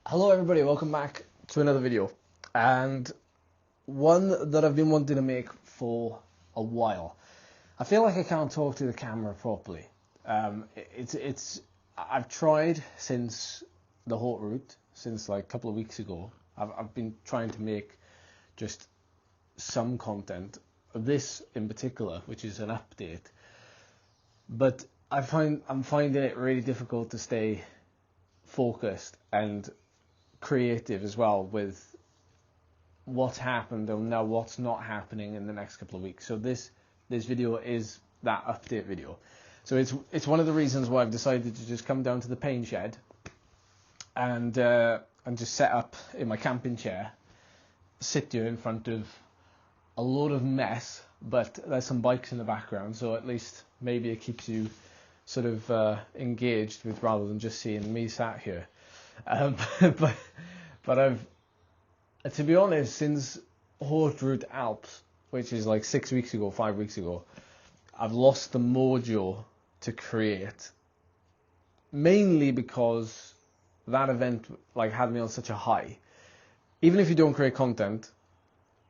Hello everybody, welcome back to another video, and one that I've been wanting to make for a while. I feel like I can't talk to the camera properly. I've tried since the haute route, since like a couple of weeks ago. I've been trying to make just some content of this in particular, which is an update, but I'm finding it really difficult to stay focused and creative as well with what's happened and now what's not happening in the next couple of weeks. So this video is that update video. So it's one of the reasons why I've decided to just come down to the paint shed and just set up in my camping chair, sit here in front of a load of mess, but there's some bikes in the background, so at least maybe it keeps you sort of engaged with rather than just seeing me sat here. But I've, to be honest, since Haute Route Alps, which is like 5 weeks ago, I've lost the mojo to create. Mainly because that event like had me on such a high. Even if you don't create content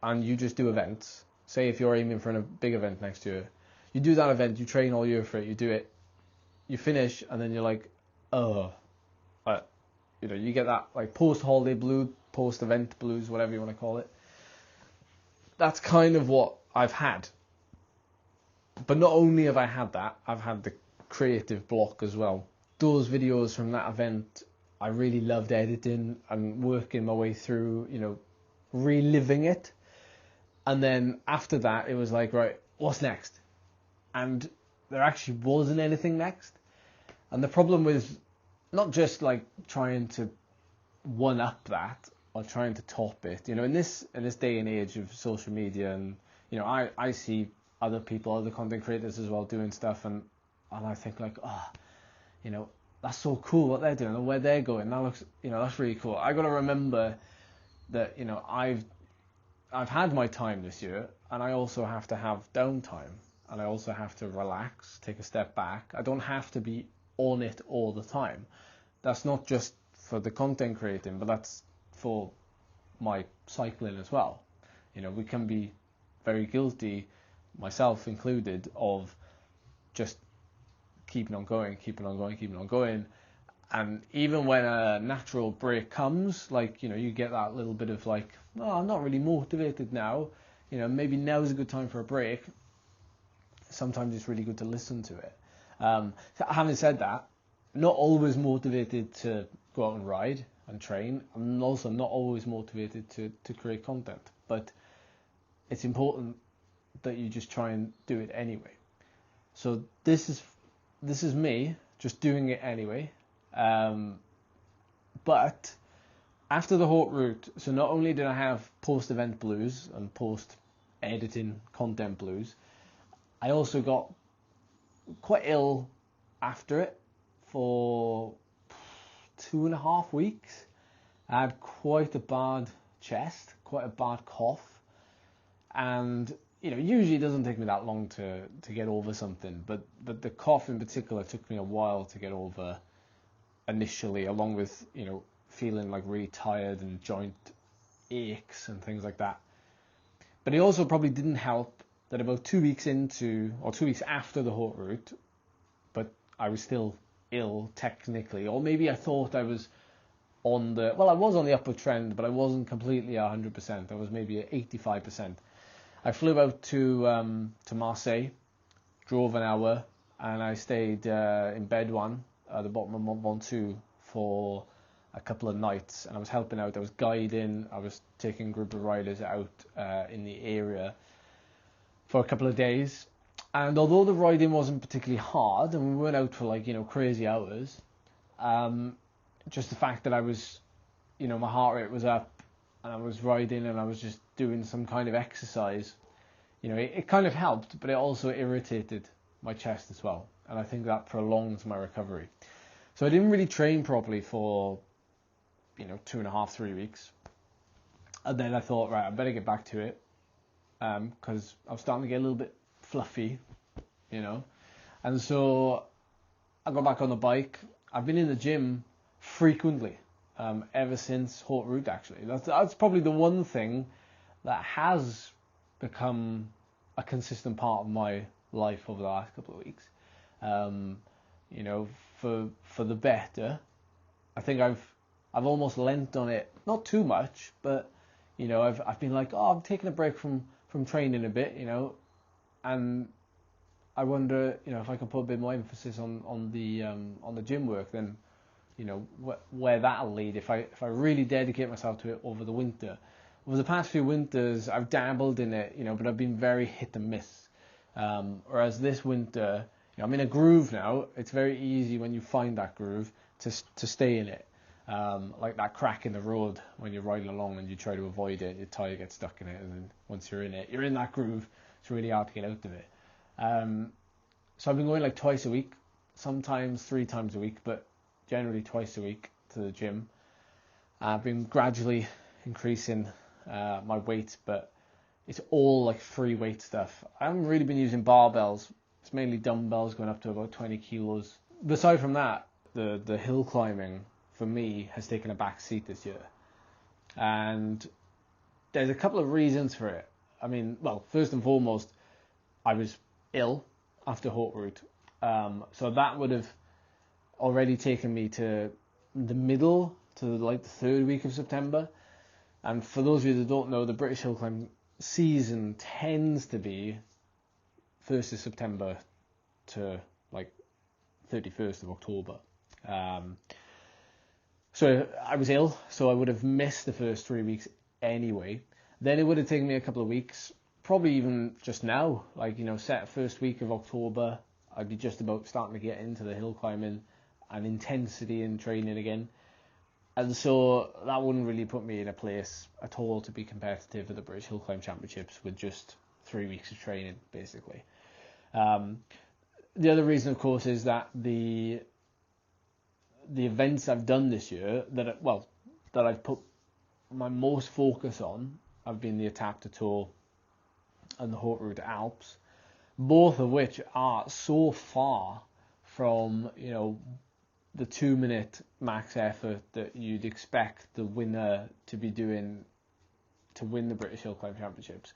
and you just do events, say if you're aiming for a big event next year, you do that event, you train all year for it, you do it, you finish, and then you're like, oh, you get that like post-holiday blues, post-event blues, whatever you want to call it. That's kind of what I've had. But not only have I had that, I've had the creative block as well. Those videos from that event, I really loved editing and working my way through, reliving it. And then after that, it was like, right, what's next? And there actually wasn't anything next. And the problem with not just like trying to one up that or trying to top it, in this day and age of social media, and I see other people, other content creators as well doing stuff, and I think like, that's so cool what they're doing and where they're going. That looks, that's really cool. I got to remember that I've had my time this year, and I also have to have downtime, and I also have to relax, take a step back. I don't have to be on it all the time. That's not just for the content creating, but that's for my cycling as well. We can be very guilty, myself included, of just keeping on going. And even when a natural break comes, like, you get that little bit of like, oh, I'm not really motivated now. Maybe now's a good time for a break. Sometimes it's really good to listen to it. Having said that, not always motivated to go out and ride and train. I'm also not always motivated to create content, but it's important that you just try and do it anyway. So this is me just doing it anyway. But after the Haute Route, so not only did I have post-event blues and post-editing content blues, I also got quite ill after it for 2.5 weeks. I had quite a bad chest, quite a bad cough, and usually it doesn't take me that long to get over something, but the cough in particular took me a while to get over initially, along with feeling like really tired and joint aches and things like that. But it also probably didn't help that about 2 weeks after the Haute Route, but I was still ill technically, or maybe I thought I was I was on the upward trend, but I wasn't completely 100%. I was maybe at 85%. I flew out to Marseille, drove an hour, and I stayed in Bedouin at the bottom of Mont Ventoux for a couple of nights, and I was helping out. I was guiding. I was taking a group of riders out in the area for a couple of days. And although the riding wasn't particularly hard, and we weren't out for crazy hours, just the fact that I was, my heart rate was up, and I was riding, and I was just doing some kind of exercise, it kind of helped, but it also irritated my chest as well. And I think that prolongs my recovery. So I didn't really train properly for, 2.5, 3 weeks. And then I thought, right, I better get back to it, because I was starting to get a little bit fluffy, and so I got back on the bike. I've been in the gym frequently ever since Haute Route, actually. That's probably the one thing that has become a consistent part of my life over the last couple of weeks. You know, for the better. I think I've almost lent on it, not too much, but you know, I've been like, oh, I'm taking a break from training a bit, you know, and I wonder, you know, if I could put a bit more emphasis on the gym work, then, you know, where that'll lead if I really dedicate myself to it over the winter. Over the past few winters, I've dabbled in it, you know, but I've been very hit and miss. Whereas this winter, you know, I'm in a groove now. It's very easy when you find that groove to stay in it. Like that crack in the road when you're riding along and you try to avoid it, your tire gets stuck in it, and then once you're in it, you're in that groove. It's really hard to get out of it. So I've been going like twice a week, sometimes 3 times a week, but generally twice a week to the gym. I've been gradually increasing my weight, but it's all like free weight stuff. I haven't really been using barbells. It's mainly dumbbells going up to about 20 kilos. Aside from that, the hill climbing for me has taken a back seat this year. And there's a couple of reasons for it. I mean, well, first and foremost, I was ill after Haute Route. So that would have already taken me to the middle, to like the 3rd week of September. And for those of you that don't know, the British Hill Climb season tends to be 1st of September to like 31st of October. So I was ill, so I would have missed the first 3 weeks anyway. Then it would have taken me a couple of weeks, probably even just now, like, you know, set first week of October, I'd be just about starting to get into the hill climbing and intensity in training again. And so that wouldn't really put me in a place at all to be competitive at the British Hill Climb Championships with just 3 weeks of training, basically. The other reason, of course, is that the events I've done this year that I've put my most focus on have been the Étape de Tours and the Haute Route Alps, both of which are so far from, you know, the 2-minute max effort that you'd expect the winner to be doing to win the British Hill Climb Championships.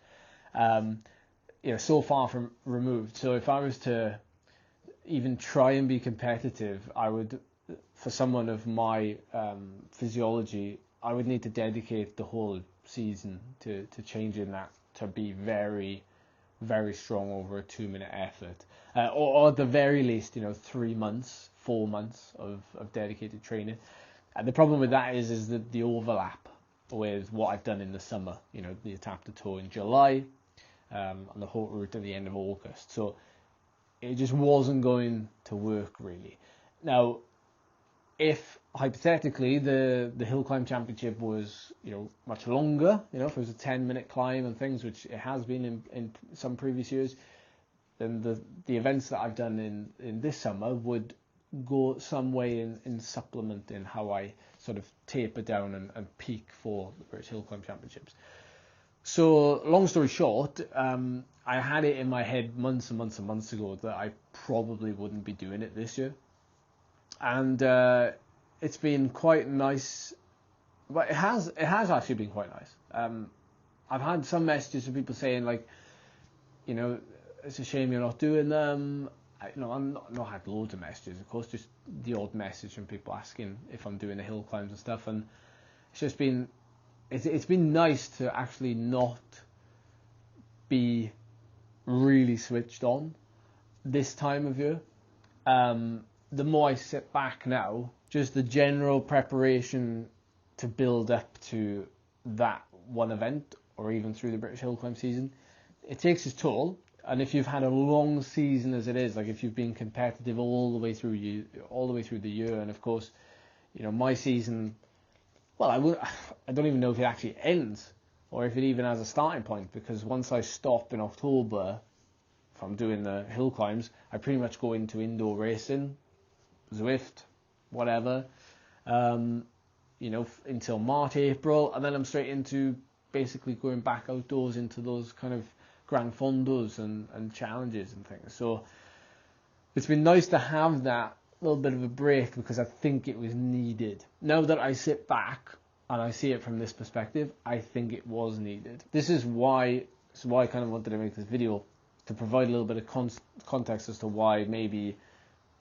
You know, so far from removed. So if I was to even try and be competitive, I would, for someone of my physiology, I would need to dedicate the whole season to changing that to be very, very strong over a 2-minute effort, or at the very least, you know, 3 months, 4 months of dedicated training. And the problem with that is that the overlap with what I've done in the summer, you know, the Étape de Tours in July, and the Haute Route at the end of August. So it just wasn't going to work really. Now, if hypothetically the Hill Climb Championship was, you know, much longer, you know, if it was a 10-minute climb and things, which it has been in some previous years, then the events that I've done in this summer would go some way in supplementing how I sort of taper down and peak for the British Hill Climb Championships. So, long story short, I had it in my head months and months and months ago that I probably wouldn't be doing it this year. And it's been quite nice, but it has actually been quite nice. I've had some messages from people saying, like, you know, it's a shame you're not doing them. I've not had loads of messages, of course, just the odd message from people asking if I'm doing the hill climbs and stuff. And it's just been, it's been nice to actually not be really switched on this time of year. The more I sit back now, just the general preparation to build up to that one event, or even through the British Hill Climb season, it takes its toll. And if you've had a long season as it is, like if you've been competitive all the way through the year, and of course, you know, my season, well, I don't even know if it actually ends, or if it even has a starting point, because once I stop in October from doing the hill climbs, I pretty much go into indoor racing, Zwift, whatever, you know, until March, April, and then I'm straight into basically going back outdoors into those kind of Grand Fondos and challenges and things. So it's been nice to have that little bit of a break because I think it was needed. Now that I sit back and I see it from this perspective, I think it was needed. This is why I kind of wanted to make this video, to provide a little bit of context as to why maybe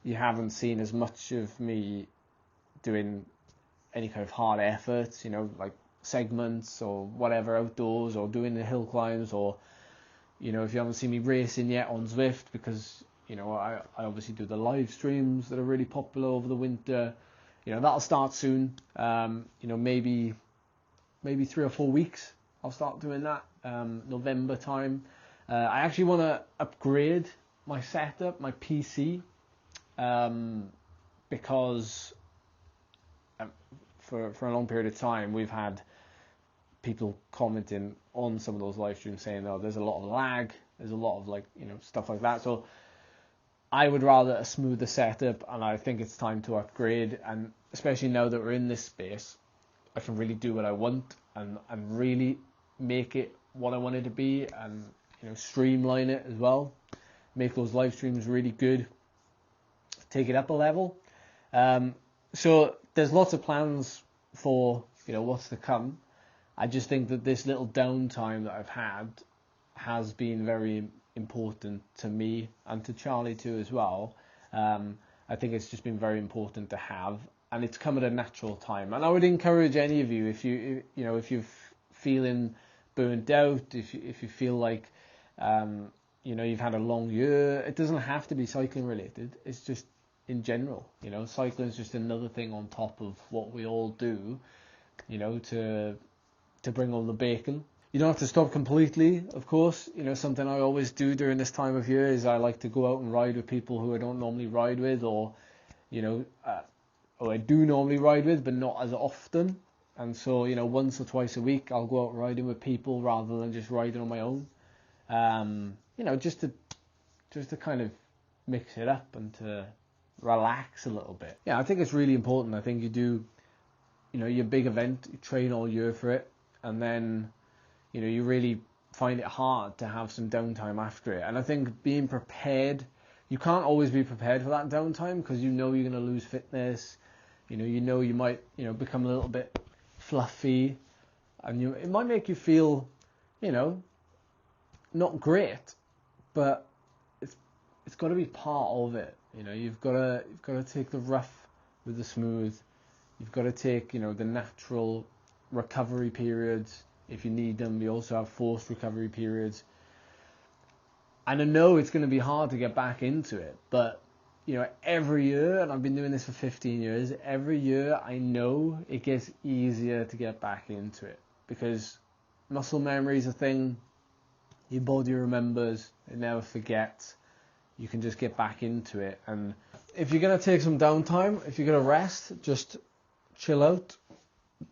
you haven't seen as much of me doing any kind of hard efforts, you know, like segments or whatever outdoors, or doing the hill climbs, or, you know, if you haven't seen me racing yet on Zwift, because, you know, I obviously do the live streams that are really popular over the winter. You know, that'll start soon. You know, maybe 3 or 4 weeks I'll start doing that. November time. I actually want to upgrade my setup, my PC, because for a long period of time we've had people commenting on some of those live streams saying, oh, there's a lot of lag, there's a lot of, like, you know, stuff like that. So I would rather a smoother setup, and I think it's time to upgrade. And especially now that we're in this space, I can really do what I want and really make it what I want it to be, and, you know, streamline it as well, make those live streams really good, take it up a level. So there's lots of plans for, you know, what's to come. I just think that this little downtime that I've had has been very important to me, and to Charlie too as well. I think it's just been very important to have, and it's come at a natural time. And I would encourage any of you, if you're feeling burnt out, if you feel like you know, you've had a long year, it doesn't have to be cycling related. It's just in general, you know, cycling is just another thing on top of what we all do, you know, to bring on the bacon. You don't have to stop completely, of course. You know, something I always do during this time of year is I like to go out and ride with people who I don't normally ride with, or, you know, or I do normally ride with, but not as often. And so, you know, once or twice a week, I'll go out riding with people rather than just riding on my own. You know, just to kind of mix it up and to relax a little bit. Yeah, I think it's really important. I think you do, you know, your big event, you train all year for it, and then, you know, you really find it hard to have some downtime after it. And I think being prepared, you can't always be prepared for that downtime, because you know you're going to lose fitness, you know you might, you know, become a little bit fluffy, and it might make you feel, you know, not great, but it's got to be part of it. You know, you've got to take the rough with the smooth. You've got to take, you know, the natural recovery periods if you need them. You also have forced recovery periods. And I know it's going to be hard to get back into it, but, you know, every year, and I've been doing this for 15 years, every year I know it gets easier to get back into it, because muscle memory is a thing. Your body remembers, it never forgets. You can just get back into it. And if you're going to take some downtime, if you're going to rest, just chill out.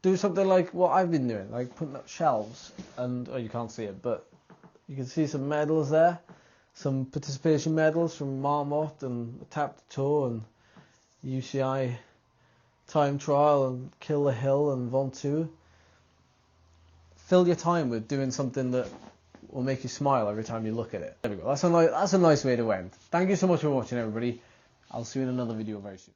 Do something like what I've been doing, like putting up shelves. And, oh, you can't see it, but you can see some medals there. Some participation medals from Marmot and Tap to Toe and UCI Time Trial and Kill the Hill and Ventoux. Fill your time with doing something that will make you smile every time you look at it. There we go. That's a nice way to end. Thank you so much for watching, everybody. I'll see you in another video very soon.